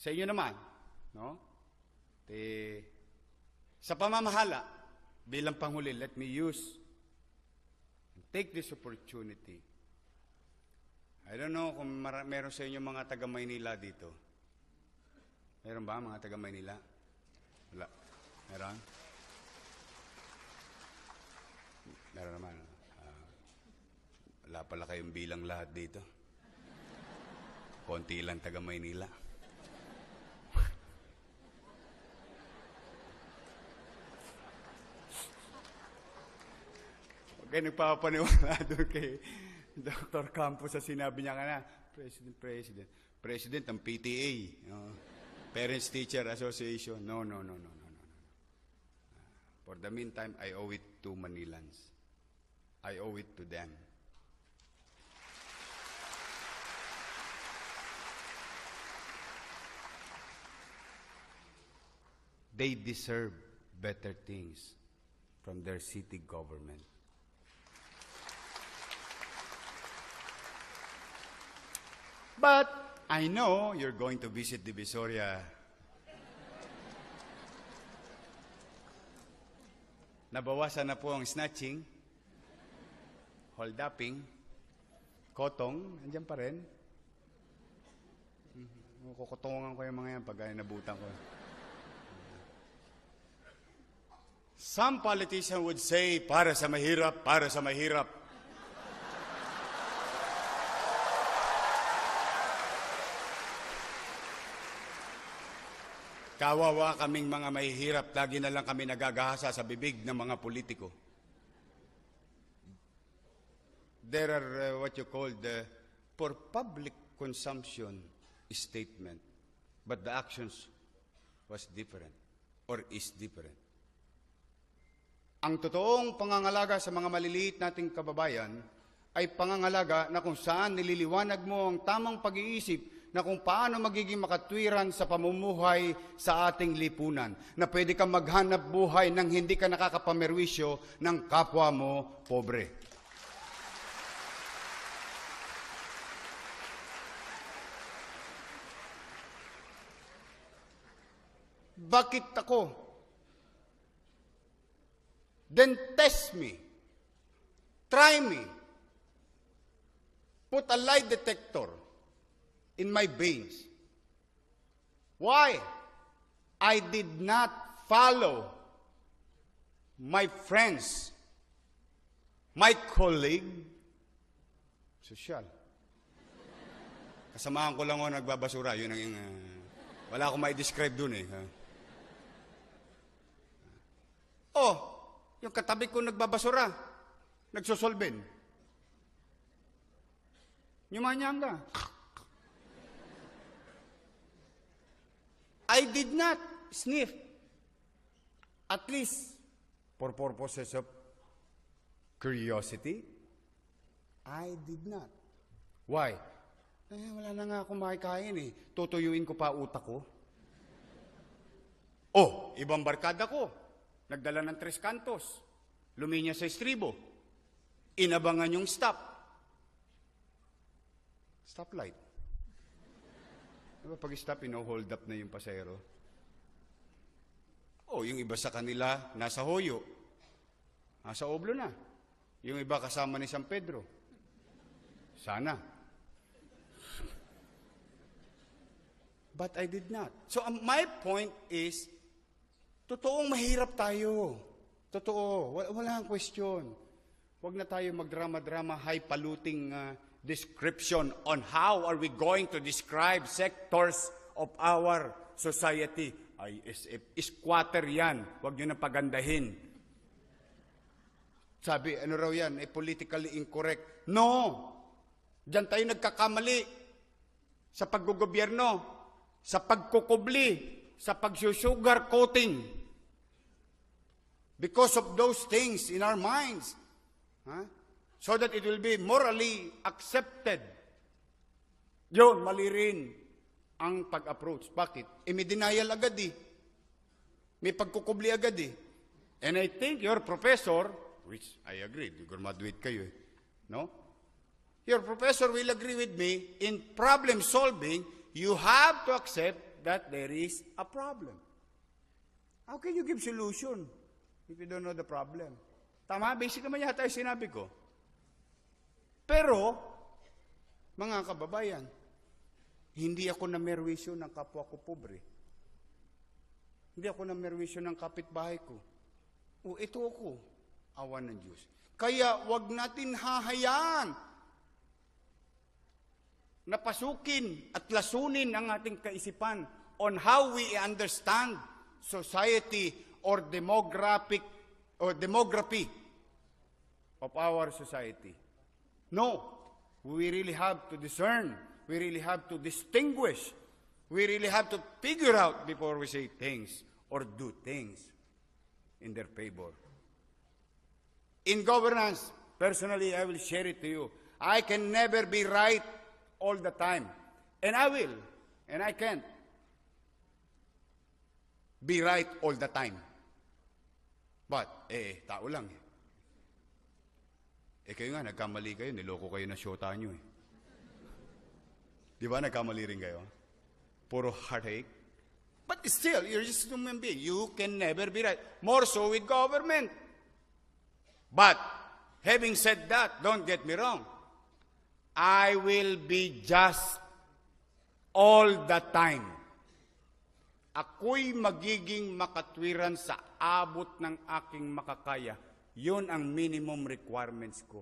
sa inyo naman, no? Sa pamamahala, bilang Panghuli, let me take this opportunity. I don't know kung meron sa inyo mga taga-Maynila dito. Meron ba mga taga-Maynila? Wala. Meron? Meron naman. Wala pala kayong bilang lahat dito. Konti lang taga-Maynila. Kaya nagpapaniwala doon kay Dr. Campos sa sinabi niya nga na, President ng PTA, Parents Teacher Association. No. For the meantime, I owe it to Manilans. I owe it to them. They deserve better things from their city government. But I know you're going to visit Divisoria. Nabawasan na po ang snatching, hold-upping, kotong, andyan pa rin. Kukutungan ko yung mga yan pag nabutan ko. Some politician would say, para sa mahirap, para sa mahirap. Kawawa kaming mga mahihirap, lagi na lang kami nagagahasa sa bibig ng mga politiko. There are what you call for public consumption statement, but the actions was different or is different. Ang totoong pangangalaga sa mga maliliit nating kababayan ay pangangalaga na kung saan nililiwanag mo ang tamang pag-iisip na kung paano magiging makatwiran sa pamumuhay sa ating lipunan, na pwede kang maghanap buhay nang hindi ka nakakapamerwisyo ng kapwa mo pobre. Bakit ako? Then test me. Try me. Put a lie detector in my veins. Why? I did not follow my friends, my colleague, sosyal. Kasamahan ko lang ako nagbabasura. Yun ang wala akong mai-describe dun eh. Yung katabi ko nagbabasura, nagsosolben. Nyumanyanga. I did not sniff, at least for purposes of curiosity. I did not. Why? Wala na nga akong makikain eh. Tutuyuin ko pa utak ko. Ibang barkada ko. Nagdala ng 3 kantos. Luminya sa estribo. Inabangan yung stoplight. Diba pag stop, hold up na yung pasero. Yung iba sa kanila, nasa Hoyo. Nasa Oblo na. Yung iba kasama ni San Pedro. Sana. But I did not. So my point is, totoong mahirap tayo. Totoo. Wala ang question. Huwag na tayo magdrama-drama, highfalutin description on how are we going to describe sectors of our society. ISF, squatter yan. Huwag nyo na pagandahin. Sabi, ano raw yan? Politically incorrect. No! Diyan tayo nagkakamali sa paggugobyerno, sa pagkukubli, sa pagsusugar coating. Because of those things in our minds. So that it will be morally accepted. Yun, mali rin ang pag-approach. Bakit? May denial agad eh. May pagkukubli agad eh. And I think your professor, which I agree, graduate kayo eh, no? Your professor will agree with me, in problem solving, you have to accept that there is a problem. How can you give solution if you don't know the problem? Tama, basic naman yata yung sinabi ko. Pero, mga kababayan, hindi ako namerwisyo ng kapwa ko pobre. Hindi ako namerwisyo ng kapitbahay ko. O, ito ako, awa ng Diyos. Kaya, wag natin hahayaan na pasukin at lasunin ang ating kaisipan on how we understand society or demography of our society. No, we really have to discern. We really have to distinguish. We really have to figure out before we say things or do things in their favor. In governance, personally, I will share it to you. I can never be right all the time. And I will. And I can't be right all the time. But, tao lang eh. Kayo nga, nagkamali kayo, niloko kayo na syota nyo eh. Di ba, nagkamali rin kayo? Puro heartache. But still, you're just a human being. You can never be right. More so with government. But, having said that, don't get me wrong. I will be just all the time. Ako'y magiging makatwiran sa abot ng aking makakaya. Yun ang minimum requirements ko.